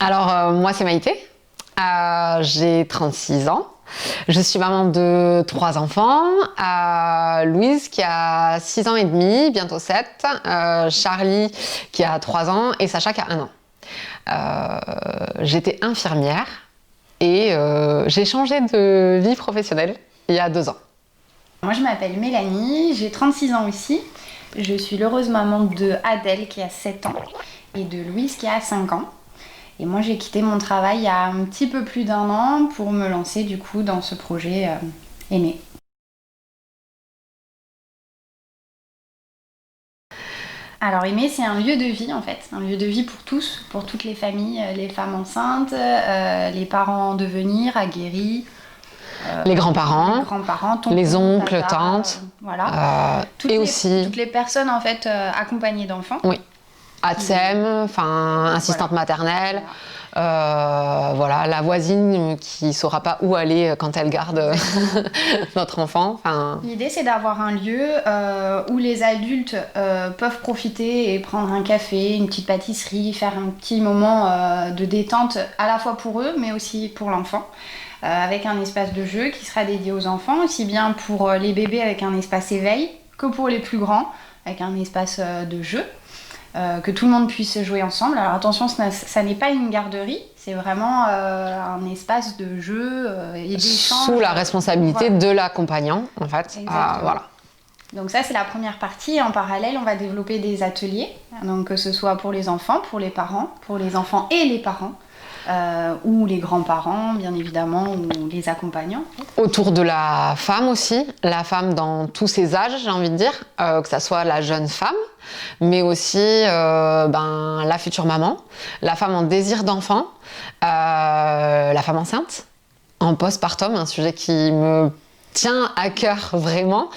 Alors, moi, c'est Maïté. J'ai 36 ans. Je suis maman de 3 enfants. Louise qui a 6 ans et demi, bientôt 7. Charlie qui a 3 ans et Sacha qui a 1 an. J'étais infirmière et j'ai changé de vie professionnelle il y a 2 ans. Moi, je m'appelle Mélanie, j'ai 36 ans aussi. Je suis l'heureuse maman de Adèle qui a 7 ans et de Louise qui a 5 ans. Et moi, j'ai quitté mon travail il y a un petit peu plus d'1 an pour me lancer du coup dans ce projet Aimer. Alors Aimer, c'est un lieu de vie en fait, un lieu de vie pour tous, pour toutes les familles, les femmes enceintes, les parents en devenir, aguerris. Les grands-parents, tonton, les oncles, tata, tantes, voilà. aussi toutes les personnes en fait accompagnées d'enfants. Oui, ATSEM, assistante maternelle, voilà, la voisine qui saura pas où aller quand elle garde notre enfant. L'idée c'est d'avoir un lieu où les adultes peuvent profiter et prendre un café, une petite pâtisserie, faire un petit moment de détente à la fois pour eux mais aussi pour l'enfant. Avec un espace de jeu qui sera dédié aux enfants, aussi bien pour les bébés avec un espace éveil que pour les plus grands avec un espace de jeu, que tout le monde puisse jouer ensemble. Alors attention, ça n'est pas une garderie, c'est vraiment un espace de jeu et d'échange. Sous la responsabilité de l'accompagnant, en fait. Voilà. Donc ça, c'est la première partie. En parallèle, on va développer des ateliers, donc que ce soit pour les enfants, pour les parents, pour les enfants et les parents. Ou les grands-parents, bien évidemment, ou les accompagnants. Autour de la femme aussi, la femme dans tous ses âges, j'ai envie de dire, que ça soit la jeune femme, mais aussi la future maman, la femme en désir d'enfant, la femme enceinte, en postpartum, un sujet qui me tient à cœur vraiment,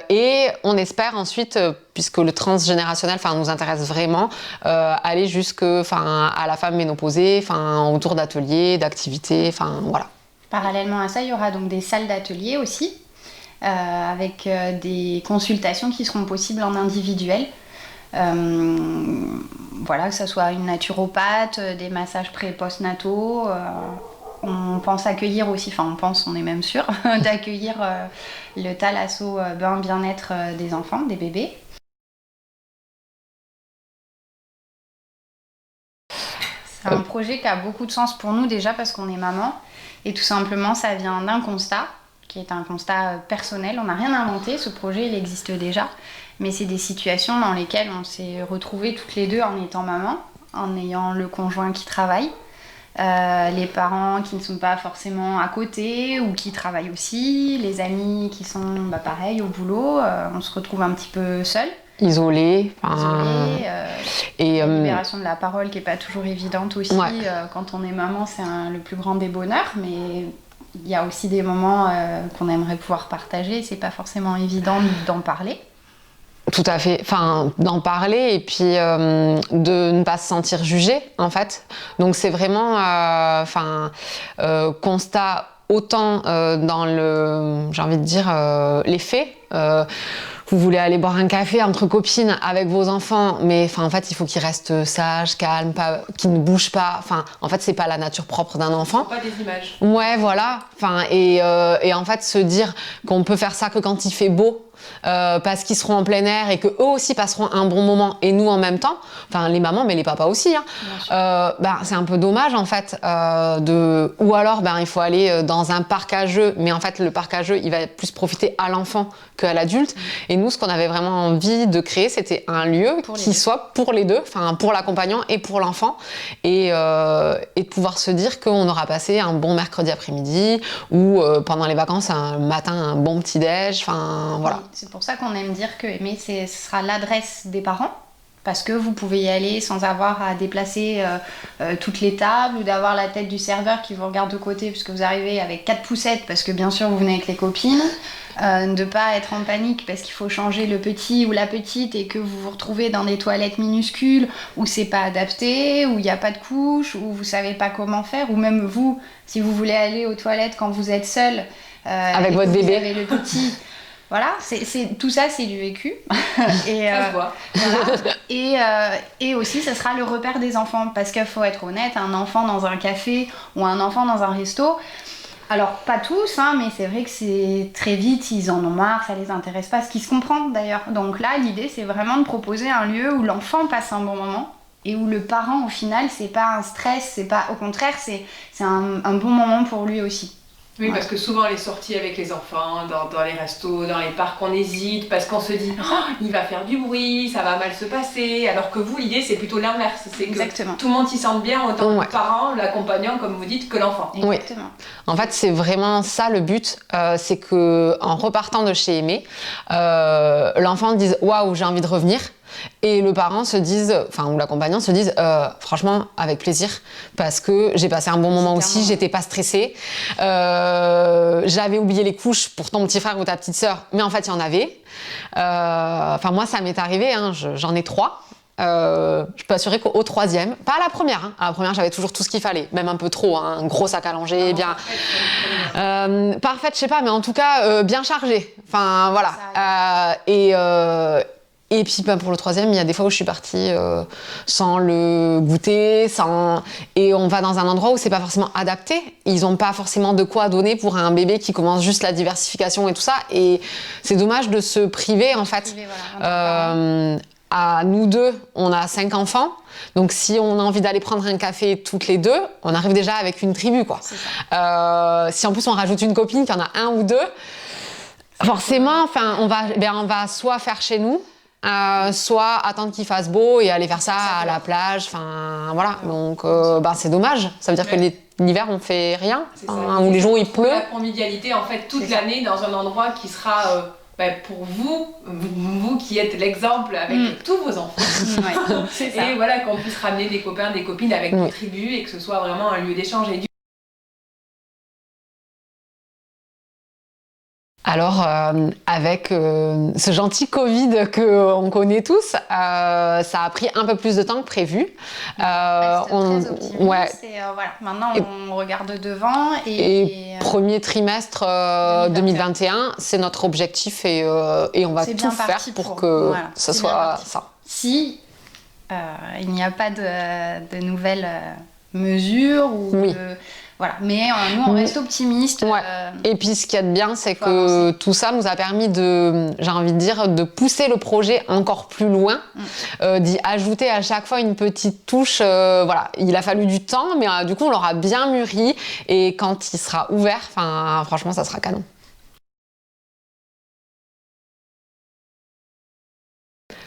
et on espère ensuite, puisque le transgénérationnel nous intéresse vraiment, aller jusque à la femme ménopausée, autour d'ateliers, d'activités, voilà. Parallèlement à ça, il y aura donc des salles d'ateliers aussi, avec des consultations qui seront possibles en individuel. Voilà, que ce soit une naturopathe, des massages pré- et post-nataux. On pense accueillir aussi, on est même sûr, d'accueillir le thalasso bain bien-être des enfants, des bébés. C'est un projet qui a beaucoup de sens pour nous déjà parce qu'on est maman et tout simplement ça vient d'un constat qui est un constat personnel. On n'a rien inventé, ce projet il existe déjà, mais c'est des situations dans lesquelles on s'est retrouvées toutes les deux en étant maman, en ayant le conjoint qui travaille. Les parents qui ne sont pas forcément à côté ou qui travaillent aussi, les amis qui sont pareil au boulot, on se retrouve un petit peu seul. Isolé. Et la libération de la parole qui n'est pas toujours évidente aussi. Ouais. Quand on est maman, c'est le plus grand des bonheurs, mais il y a aussi des moments qu'on aimerait pouvoir partager, c'est pas forcément évident d'en parler. Tout à fait, d'en parler et puis de ne pas se sentir jugé en fait. Donc c'est vraiment constat autant dans les faits. Vous voulez aller boire un café entre copines avec vos enfants, mais en fait il faut qu'ils restent sages, calmes, qu'ils ne bougent pas. En fait c'est pas la nature propre d'un enfant. Pas des images. Ouais, voilà. Et en fait se dire qu'on peut faire ça que quand il fait beau. Parce qu'ils seront en plein air et qu'eux aussi passeront un bon moment et nous en même temps, les mamans mais les papas aussi, c'est un peu dommage en fait, ou alors il faut aller dans un parc à jeux, mais en fait le parc à jeux il va plus profiter à l'enfant qu'à l'adulte. Et nous ce qu'on avait vraiment envie de créer c'était un lieu qui soit pour les deux, pour l'accompagnant et pour l'enfant, et de pouvoir se dire qu'on aura passé un bon mercredi après-midi ou pendant les vacances un matin un bon petit déj, voilà. C'est pour ça qu'on aime dire que Aimer, ce sera l'adresse des parents, parce que vous pouvez y aller sans avoir à déplacer toutes les tables ou d'avoir la tête du serveur qui vous regarde de côté puisque vous arrivez avec 4 poussettes parce que bien sûr vous venez avec les copines, de ne pas être en panique parce qu'il faut changer le petit ou la petite et que vous vous retrouvez dans des toilettes minuscules où c'est pas adapté, où il n'y a pas de couche, où vous savez pas comment faire, ou même vous, si vous voulez aller aux toilettes quand vous êtes seul avec votre bébé, vous avez le petit. Voilà, tout ça, c'est du vécu. Et, ça se voit. Voilà. Et aussi, ce sera le repère des enfants. Parce qu'il faut être honnête, un enfant dans un café ou un enfant dans un resto, alors pas tous, hein, mais c'est vrai que c'est très vite, ils en ont marre, ça les intéresse pas, ce qui se comprend d'ailleurs. Donc là, l'idée, c'est vraiment de proposer un lieu où l'enfant passe un bon moment et où le parent, au final, c'est pas un stress, c'est pas, au contraire, c'est un bon moment pour lui aussi. Oui, parce que souvent les sorties avec les enfants, dans les restos, dans les parcs, on hésite parce qu'on se dit il va faire du bruit, ça va mal se passer. Alors que vous, l'idée, c'est plutôt l'inverse. C'est que tout le monde s'y sente bien, autant le parent, l'accompagnant, comme vous dites, que l'enfant. Exactement. En fait, c'est vraiment ça le but. C'est qu'en repartant de chez Aimé, l'enfant dise « Waouh, j'ai envie de revenir ». Et le parent se dise, enfin, ou l'accompagnant se dise franchement, avec plaisir, parce que j'ai passé un bon moment aussi, j'étais pas stressée. J'avais oublié les couches pour ton petit frère ou ta petite sœur, mais en fait, il y en avait. Enfin, moi, ça m'est arrivé, hein, j'en ai 3. Je peux assurer qu'au 3e, pas à la première, hein. À la première, j'avais toujours tout ce qu'il fallait, même un peu trop, hein, un gros sac à langer, bien. Parfaite, je sais pas, mais en tout cas, bien chargé. Enfin, voilà. Et puis pour le 3e, il y a des fois où je suis partie sans le goûter, et on va dans un endroit où c'est pas forcément adapté. Ils ont pas forcément de quoi donner pour un bébé qui commence juste la diversification et tout ça. Et c'est dommage de se priver en fait. À nous deux, on a 5 enfants. Donc si on a envie d'aller prendre un café toutes les deux, on arrive déjà avec une tribu, quoi. Si en plus on rajoute une copine, qu'il y en a un ou deux, forcément, enfin, on va soit faire chez nous, soit attendre qu'il fasse beau et aller faire ça à la plage, enfin voilà. Donc c'est dommage. Ça veut dire que l'hiver on fait rien, ou les jours où il pleut. La convivialité en fait toute l'année dans un endroit qui sera pour vous qui êtes l'exemple avec tous vos enfants. Et voilà, qu'on puisse ramener des copains, des copines avec des tribus et que ce soit vraiment un lieu d'échange et Alors, avec ce gentil Covid qu'on connaît tous, ça a pris un peu plus de temps que prévu. Très optimiste et voilà. Maintenant, on regarde devant. Et premier trimestre 2021, c'est notre objectif et on va tout faire pour que ce soit ça. Si il n'y a pas de nouvelles mesures ou voilà, mais nous on reste optimistes. Et puis ce qu'il y a de bien, c'est que tout ça nous a permis j'ai envie de dire, de pousser le projet encore plus loin, d'y ajouter à chaque fois une petite touche. Voilà, il a fallu du temps, mais du coup on l'aura bien mûri et quand il sera ouvert, franchement ça sera canon.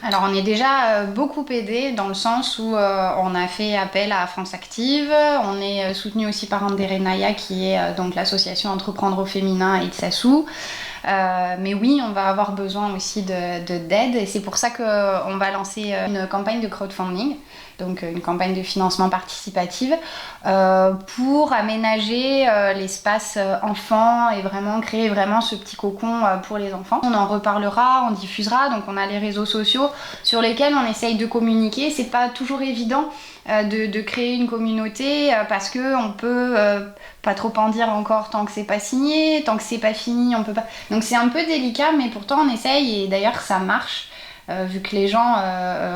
Alors on est déjà beaucoup aidé dans le sens où on a fait appel à France Active, on est soutenu aussi par Andere Naya qui est donc l'association Entreprendre au féminin et Tsassou. Mais oui, on va avoir besoin aussi d'aide et c'est pour ça qu'on va lancer une campagne de crowdfunding, donc une campagne de financement participative pour aménager l'espace enfant et vraiment créer vraiment ce petit cocon pour les enfants. On en reparlera, on diffusera, donc on a les réseaux sociaux sur lesquels on essaye de communiquer. C'est pas toujours évident de créer une communauté parce que on peut pas trop en dire encore tant que c'est pas signé, tant que c'est pas fini, on peut pas. Donc c'est un peu délicat, mais pourtant on essaye et d'ailleurs ça marche. Vu que les gens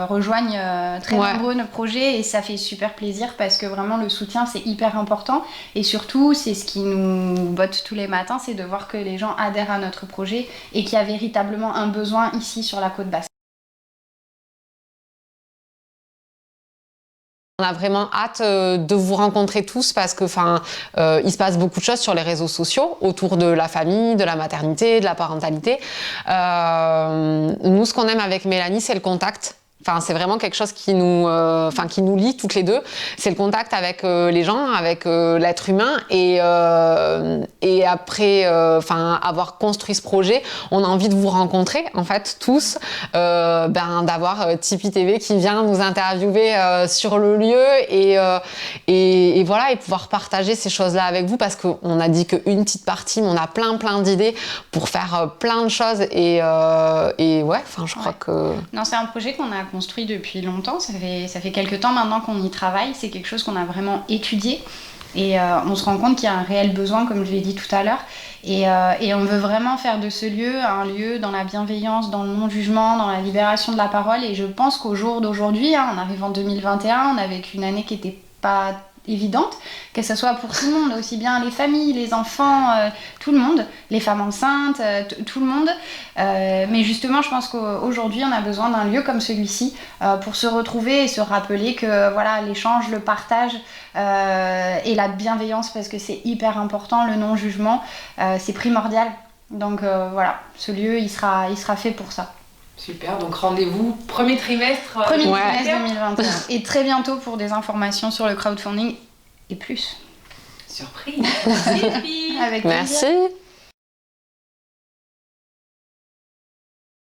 rejoignent très nombreux nos projets et ça fait super plaisir parce que vraiment le soutien c'est hyper important et surtout c'est ce qui nous botte tous les matins, c'est de voir que les gens adhèrent à notre projet et qu'il y a véritablement un besoin ici sur la côte basque. On a vraiment hâte de vous rencontrer tous parce que il se passe beaucoup de choses sur les réseaux sociaux autour de la famille, de la maternité, de la parentalité. Nous, ce qu'on aime avec Mélanie, c'est le contact. C'est vraiment quelque chose qui nous lie toutes les deux. C'est le contact avec les gens, avec l'être humain. Et après avoir construit ce projet, on a envie de vous rencontrer, en fait, tous. D'avoir Tipeee TV qui vient nous interviewer sur le lieu et voilà, et pouvoir partager ces choses-là avec vous parce qu'on a dit qu'une petite partie, mais on a plein d'idées pour faire plein de choses. Je crois que... Non, c'est un projet qu'on a construit depuis longtemps, ça fait quelques temps maintenant qu'on y travaille, c'est quelque chose qu'on a vraiment étudié Et on se rend compte qu'il y a un réel besoin, comme je l'ai dit tout à l'heure. Et on veut vraiment faire de ce lieu un lieu dans la bienveillance, dans le non-jugement, dans la libération de la parole. Et je pense qu'au jour d'aujourd'hui, on arrive en 2021, on a vécu une année qui n'était pas évidente, que ce soit pour tout le monde, aussi bien les familles, les enfants, tout le monde, les femmes enceintes, tout le monde. Mais justement, je pense qu'aujourd'hui, on a besoin d'un lieu comme celui-ci pour se retrouver et se rappeler que voilà, l'échange, le partage et la bienveillance, parce que c'est hyper important, le non-jugement, c'est primordial. Donc voilà, ce lieu, il sera fait pour ça. Super, donc rendez-vous premier trimestre 2021. Et très bientôt pour des informations sur le crowdfunding et plus. Surprise. Merci. Avec plaisir. Merci.